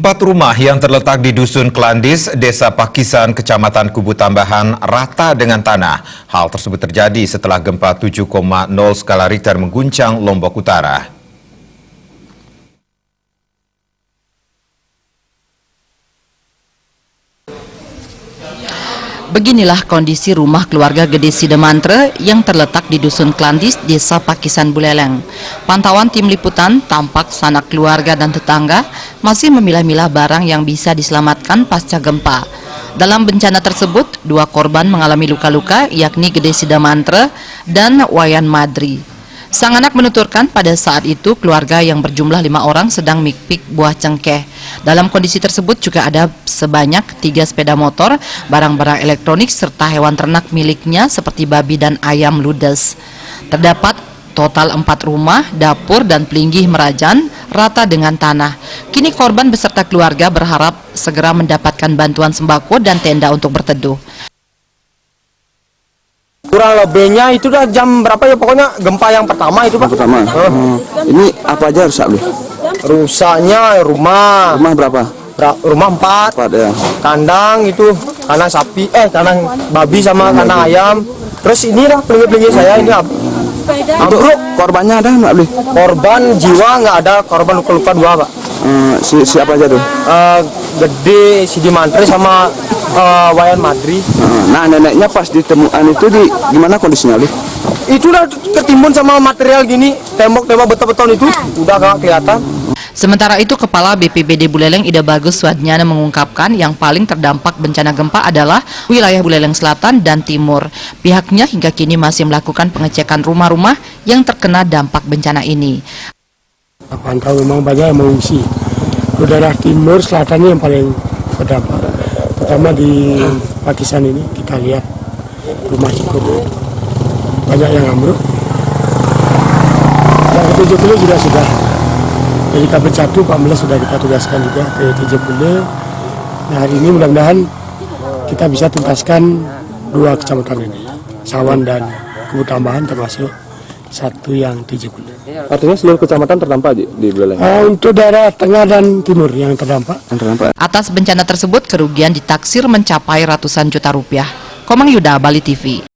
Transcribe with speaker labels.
Speaker 1: 4 rumah yang terletak di Dusun Klandis, Desa Pakisan, Kecamatan Kubu Tambahan, rata dengan tanah. Hal tersebut terjadi setelah gempa 7,0 skala Richter mengguncang Lombok Utara.
Speaker 2: Beginilah kondisi rumah keluarga Gede Sidemantre yang terletak di Dusun Klandis, Desa Pakisan Buleleng. Pantauan tim liputan tampak sanak keluarga dan tetangga masih memilah-milah barang yang bisa diselamatkan pasca gempa. Dalam bencana tersebut, 2 korban mengalami luka-luka, yakni Gede Sidemantre dan Wayan Madri. Sang anak menuturkan pada saat itu keluarga yang berjumlah 5 orang sedang mikpik buah cengkeh. Dalam kondisi tersebut juga ada sebanyak 3 sepeda motor, barang-barang elektronik serta hewan ternak miliknya seperti babi dan ayam ludes. Terdapat total 4 rumah, dapur dan pelinggih merajan rata dengan tanah. Kini korban beserta keluarga berharap segera mendapatkan bantuan sembako dan tenda untuk berteduh.
Speaker 3: Kurang lebihnya itu udah jam berapa ya, pokoknya gempa yang pertama itu Pak.
Speaker 4: Pertama. Ini apa aja rusak, Bli?
Speaker 3: Rusaknya rumah.
Speaker 4: Rumah berapa?
Speaker 3: Rumah 4.
Speaker 4: 4 ya.
Speaker 3: Kandang itu, kandang sapi, kandang babi sama kandang ayam. Terus ini lah pelinggih-pelinggih saya ini ambruk.
Speaker 4: Korbannya ada nggak, Bli?
Speaker 3: Korban jiwa nggak ada, korban luka-luka 2 Pak.
Speaker 4: Siapa aja tuh?
Speaker 3: Gede Sidemantre sama Wayan Madri.
Speaker 4: Nah, neneknya pas ditemukan itu di gimana kondisinya, Bli?
Speaker 3: Itu udah ketimbun sama material gini, tembok-tembok beton-beton itu udah nggak kelihatan.
Speaker 2: Sementara itu, Kepala BPBD Buleleng Ida Bagus Wadnyana mengungkapkan yang paling terdampak bencana gempa adalah wilayah Buleleng Selatan dan Timur. Pihaknya hingga kini masih melakukan pengecekan rumah-rumah yang terkena dampak bencana ini.
Speaker 5: Pantau memang banyak yang mengungsi. Daerah timur selatannya yang paling terdampak. Pertama di Pakisan ini kita lihat rumah cukup banyak yang ambruk. Yang ke-70 juga sudah. Dari Kabin 1, Pak Meles sudah kita tugaskan juga ke 70. Nah, hari ini mudah-mudahan kita bisa tuntaskan 2 kecamatan ini, Sawan dan Kubu Tambahan, termasuk 1 yang 70.
Speaker 4: Artinya seluruh kecamatan terdampak di Buleleng?
Speaker 5: Untuk daerah tengah dan timur yang terdampak.
Speaker 2: Atas bencana tersebut, kerugian ditaksir mencapai ratusan juta rupiah. Komang Yuda, Bali TV.